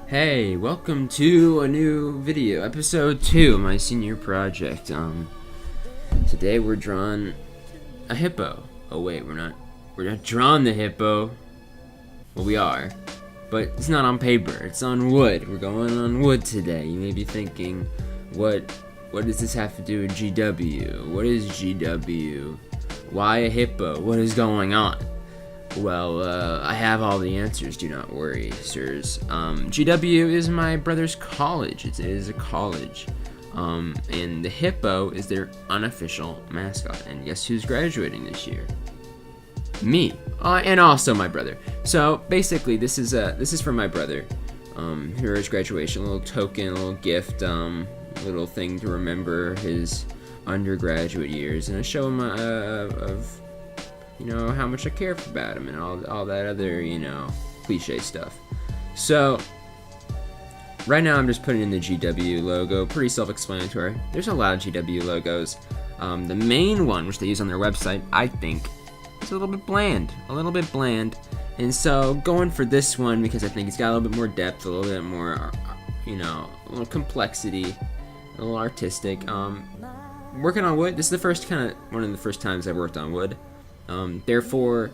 Hey, welcome to a new video, episode 2 of my senior project. Today we're drawing a hippo. Oh wait, we're not drawing the hippo. Well, we are, but it's not on paper, it's on wood. We're going on wood today. You may be thinking, what does this have to do with GW? What is GW? Why a hippo? What is going on? Well, I have all the answers, do not worry, sirs. GW is my brother's college. It is a college. And the hippo is their unofficial mascot. And guess who's graduating this year? Me. And also my brother. So basically, this is for my brother. Here is graduation, a little token, a little gift, little thing to remember his undergraduate years, and I show him of how much I care about him and all that other, cliche stuff. So, right now I'm just putting in the GW logo, pretty self-explanatory. There's a lot of GW logos. The main one, which they use on their website, I think, is a little bit bland. And so, going for this one, because I think it's got a little bit more depth, a little bit more, a little complexity, a little artistic. Working on wood, this is one of the first times I've worked on wood. Therefore,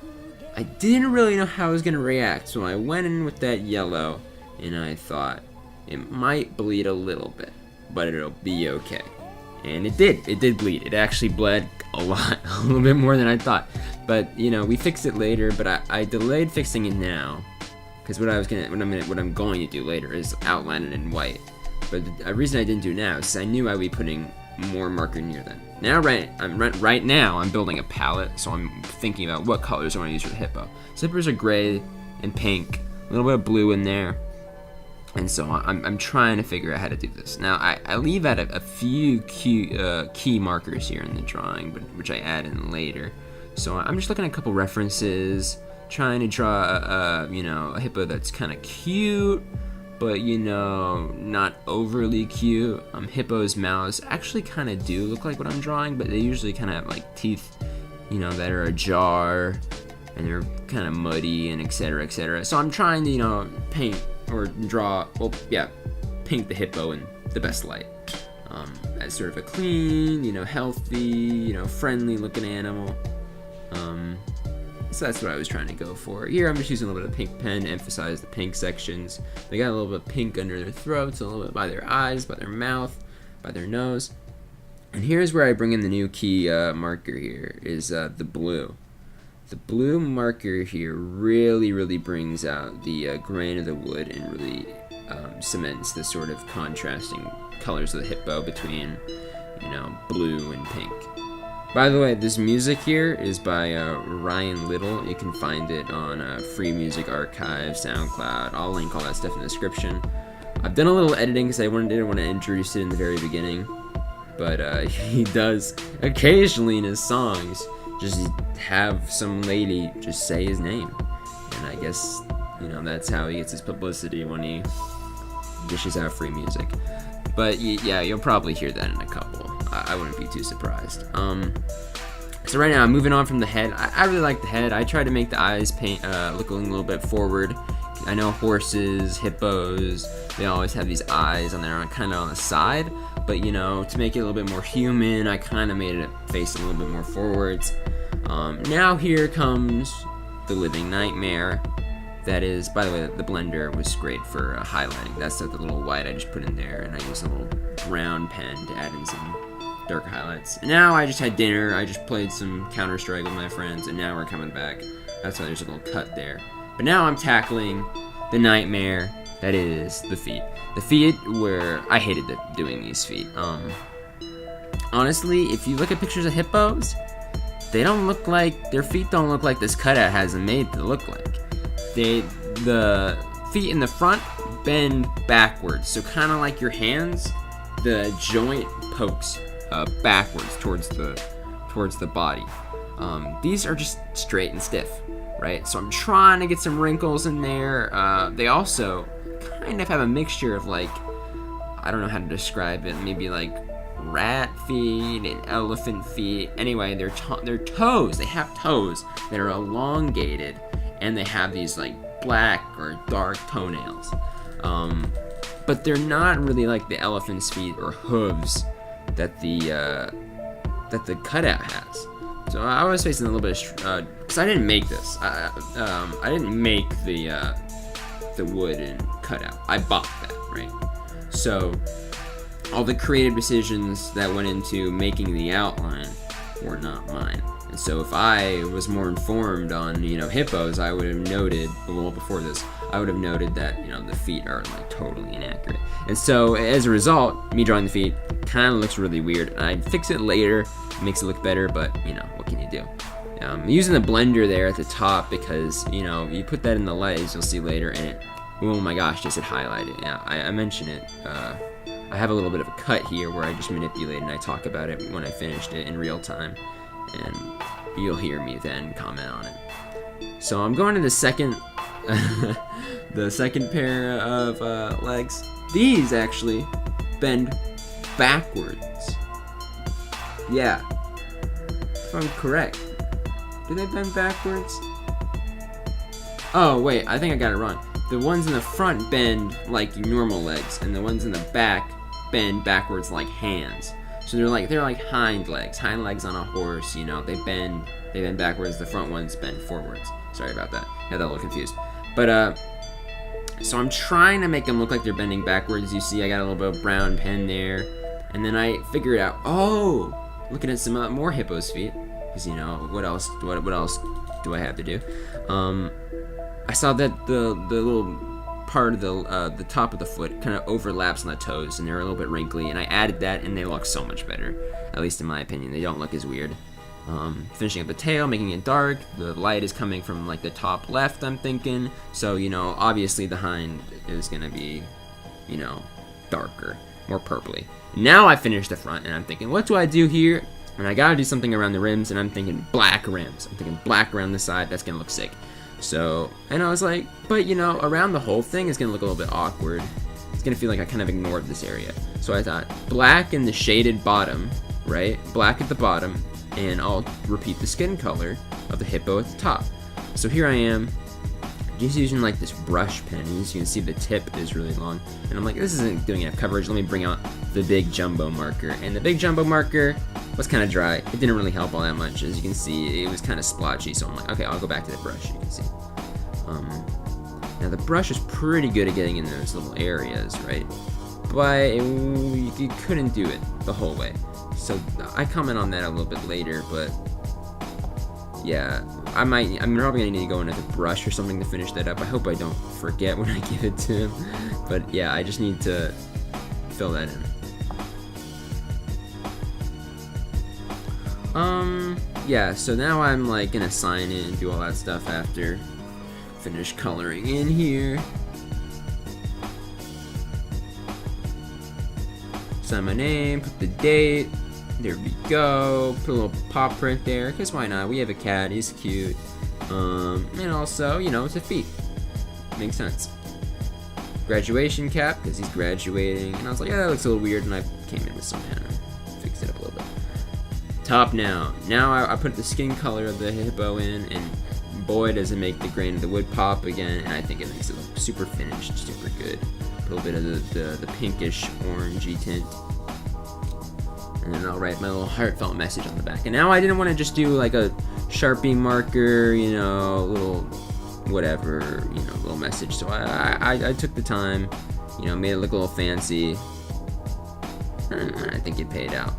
I didn't really know how I was going to react, so I went in with that yellow, and I thought, it might bleed a little bit, but it'll be okay. And it did bleed. It actually bled a lot, a little bit more than I thought. But, we fixed it later, but I delayed fixing it now, because what I'm going to do later is outline it in white. But the reason I didn't do it now is I knew I would be putting more marker near them. Right now I'm building a palette, so I'm thinking about what colors I want to use for the hippo. Zippers are gray and pink, a little bit of blue in there, and so I'm trying to figure out how to do this. Now I leave out a few key markers here in the drawing, which I add in later. So I'm just looking at a couple references, trying to draw a hippo that's kind of cute, but not overly cute. Hippo's mouths actually kind of do look like what I'm drawing, but they usually kind of have like teeth, that are ajar, and they're kind of muddy, and etc., etc. So I'm trying to, paint or draw, paint the hippo in the best light, as sort of a clean, healthy, friendly looking animal. So that's what I was trying to go for. Here I'm just using a little bit of pink pen to emphasize the pink sections. They got a little bit of pink under their throats, a little bit by their eyes, by their mouth, by their nose. And here's where I bring in the new key marker here, is the blue. The blue marker here really brings out the grain of the wood and really cements the sort of contrasting colors of the hippo between, blue and pink. By the way, this music here is by Ryan Little. You can find it on Free Music Archive, SoundCloud. I'll link all that stuff in the description. I've done a little editing because I didn't want to introduce it in the very beginning. But he does occasionally in his songs just have some lady just say his name. And I guess, that's how he gets his publicity when he dishes out free music. But yeah, you'll probably hear that in a couple. I wouldn't be too surprised. So right now I'm moving on from the head. I really like the head. I try to make the eyes look a little bit forward. I know horses, hippos, they always have these eyes on their kind of on the side. But to make it a little bit more human, I kind of made it face a little bit more forwards. Now here comes the living nightmare. That is, by the way, the blender was great for highlighting. That's the little white I just put in there, and I used a little brown pen to add in some dark highlights. And now I just had dinner. I just played some Counter-Strike with my friends, and now we're coming back. That's why there's a little cut there. But now I'm tackling the nightmare that is the feet. The feet where I hated doing these feet. Honestly, if you look at pictures of hippos, their feet don't look like this cutout has them made to look like. The feet in the front bend backwards, so kind of like your hands, the joint pokes backwards towards the body. These are just straight and stiff, right? So I'm trying to get some wrinkles in there. They also kind of have a mixture of I don't know how to describe it, maybe like rat feet and elephant feet. Anyway, their toes, they have toes that are elongated, and they have these black or dark toenails. But they're not really like the elephant's feet or hooves that the cutout has. So I was facing a little bit of because I didn't make this. I didn't make the wooden cutout. I bought that, right? So all the creative decisions that went into making the outline were not mine. And so if I was more informed on, hippos, I would have noted, well, before this, I would have noted that, the feet are like totally inaccurate. And so as a result, me drawing the feet kind of looks really weird. I'd fix it later, it makes it look better, but, what can you do? I'm using the blender there at the top because, you put that in the light, as you'll see later, and it, oh my gosh, just it highlighted. Yeah, I mentioned it. I have a little bit of a cut here where I just manipulate and I talk about it when I finished it in real time. And you'll hear me then comment on it. So I'm going to the second pair of legs. These actually bend backwards. Yeah, if I'm correct. Do they bend backwards? Oh wait, I think I got it wrong. The ones in the front bend like normal legs, and the ones in the back bend backwards like hands. So they're like hind legs on a horse. They bend backwards. The front ones bend forwards. Sorry about that. Got that a little confused. But so I'm trying to make them look like they're bending backwards. You see, I got a little bit of brown pen there, and then I figured out. Oh, looking at some more hippo's feet, because what else do I have to do? I saw that the little part of the top of the foot kind of overlaps on the toes, and they're a little bit wrinkly, and I added that, and they look so much better, at least in my opinion. They don't look as weird. Finishing up the tail, making it dark. The light is coming from like the top left, I'm thinking, so obviously the hind is gonna be darker, more purpley. Now I finished the front, and I'm thinking, what do I do here? And I gotta do something around the rims, and I'm thinking black rims. I'm thinking black around the side. That's gonna look sick. So, and I was like, but around the whole thing is gonna look a little bit awkward. It's gonna feel like I kind of ignored this area. So I thought, black in the shaded bottom, right? Black at the bottom, and I'll repeat the skin color of the hippo at the top. So here I am, just using like this brush pen, and as you can see the tip is really long. And I'm like, this isn't doing enough coverage, let me bring out the big jumbo marker. And the big jumbo marker was kind of dry. It didn't really help all that much. As you can see, it was kind of splotchy, so I'm like, okay, I'll go back to the brush, you can see. Now the brush is pretty good at getting in those little areas, right? But you couldn't do it the whole way. So I comment on that a little bit later, but yeah, I'm probably gonna need to go in with a brush or something to finish that up. I hope I don't forget when I give it to him. But yeah, I just need to fill that in. Yeah, so now I'm like gonna sign in and do all that stuff after finish coloring in here. Sign my name, put the date. There we go. Put a little paw print there, because why not? We have a cat, he's cute. And also, it's a feet. Makes sense. Graduation cap, because he's graduating. And I was like, yeah, that looks a little weird, and I came in with some pen and fixed it up a little bit. Top now. Now I put the skin color of the hippo in, and boy does it make the grain of the wood pop again, and I think it makes it look super finished, super good. A little bit of the pinkish orangey tint. And then I'll write my little heartfelt message on the back. And now I didn't want to just do like a Sharpie marker, little whatever, little message. So I took the time, made it look a little fancy. And I think it paid out.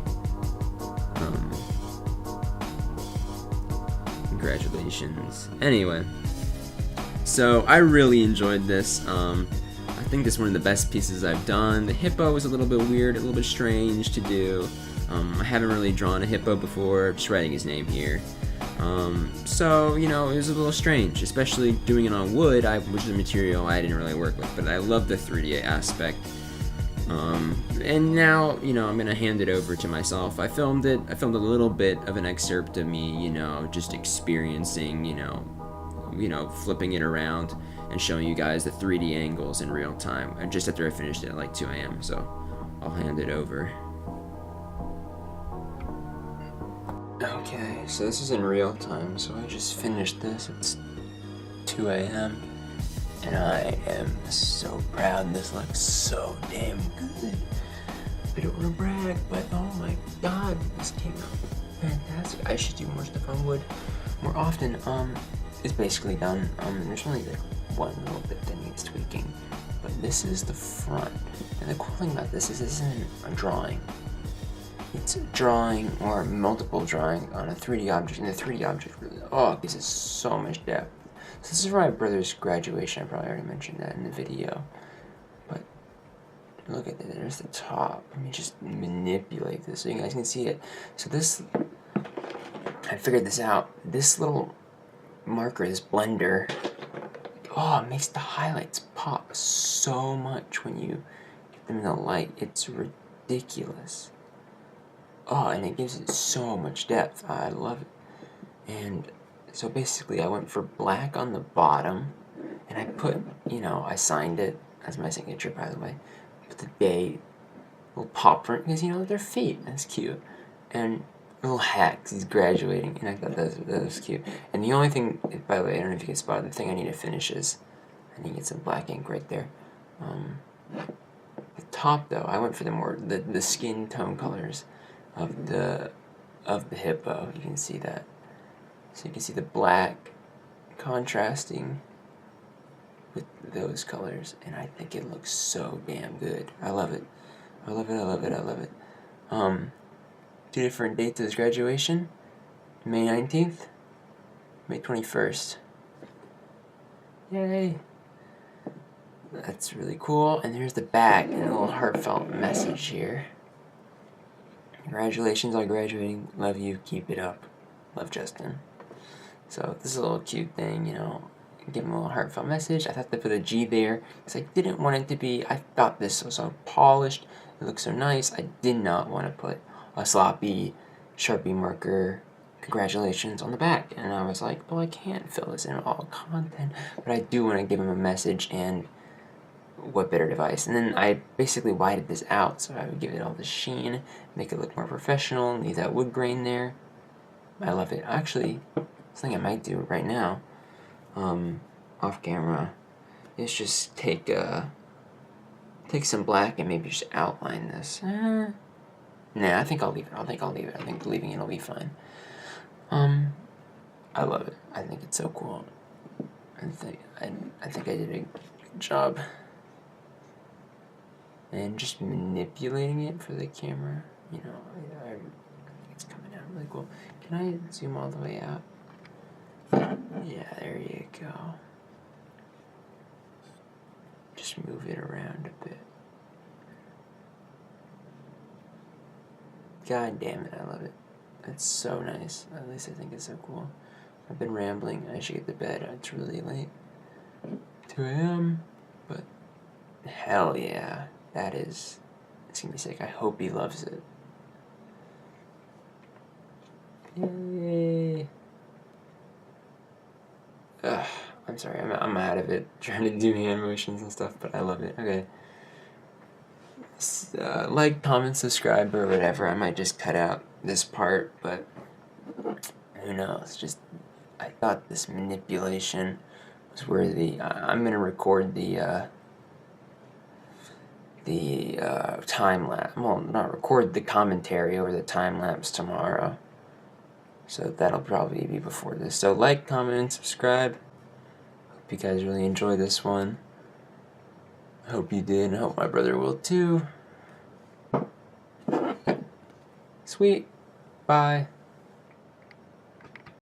Congratulations. Anyway, so I really enjoyed this. I think this is one of the best pieces I've done. The hippo was a little bit weird, a little bit strange to do. I haven't really drawn a hippo before, just writing his name here. So, it was a little strange, especially doing it on wood, which is a material I didn't really work with, but I love the 3D aspect. And now, I'm gonna hand it over to myself. I filmed a little bit of an excerpt of me, just experiencing, flipping it around and showing you guys the 3D angles in real time, and just after I finished it at like 2 a.m. So I'll hand it over. Okay, so this is in real time, so I just finished this. It's 2 a.m. and I am so proud god, this looks so damn good. I don't want to brag, but oh my god, this came out fantastic. I should do more stuff on wood more often. It's basically done. There's only like one little bit that needs tweaking, but this is the front. And the cool thing about this is this isn't a drawing. It's a drawing or multiple drawing on a 3D object, and the 3D object really, it gives it so much depth. So this is for my brother's graduation. I probably already mentioned that in the video, but look at it. There's the top. Let me just manipulate this so you guys can see it. So this, I figured this out. This little marker, this blender, it makes the highlights pop so much when you get them in the light. It's ridiculous. And it gives it so much depth. I love it. And so basically I went for black on the bottom, and I put, I signed it as my signature, by the way. Put the day, little pop print, because, they're feet. That's cute. And a little hat, because he's graduating, and I thought that was cute. And the only thing, by the way, I don't know if you can spot, the thing I need to finish is, I need to get some black ink right there. The top, though, I went for the skin tone colors of the hippo. You can see that. So you can see the black contrasting with those colors, and I think it looks so damn good. I love it. I love it, I love it, I love it. 2 different dates of his graduation. May 19th, May 21st. Yay! That's really cool. And there's the back, and a little heartfelt message here. Congratulations on graduating. Love you. Keep it up. Love, Justin. So this is a little cute thing, give him a little heartfelt message. I thought to put a G there because I didn't want it to be, I thought this was so polished. It looks so nice. I did not want to put a sloppy Sharpie marker, congratulations, on the back. And I was like, well, I can't fill this in all content, but I do want to give him a message, and what better device. And then I basically whited this out, so I would give it all the sheen, make it look more professional, leave that wood grain there. I love it. Actually, something I might do right now, off camera, is just take some black and maybe just outline this. Nah, I think I'll leave it. I think leaving it will be fine. I love it. I think it's so cool. I think I did a good job. And just manipulating it for the camera, I think it's coming out really cool. Can I zoom all the way out? Yeah, there you go. Just move it around a bit. God damn it, I love it. It's so nice. At least I think it's so cool. I've been rambling. I should get to bed. It's really late. 2 a.m. But hell yeah. It's gonna be sick. I hope he loves it. Yay. I'm sorry, I'm out of it trying to do hand motions and stuff, but I love it. Okay. Like, comment, subscribe, or whatever. I might just cut out this part, but who knows? I thought this manipulation was worthy. I'm gonna record the time lapse. Well, not record the commentary over the time lapse tomorrow. So that'll probably be before this. So like, comment, and subscribe. Hope you guys really enjoyed this one. I hope you did, and I hope my brother will too. Sweet. Bye.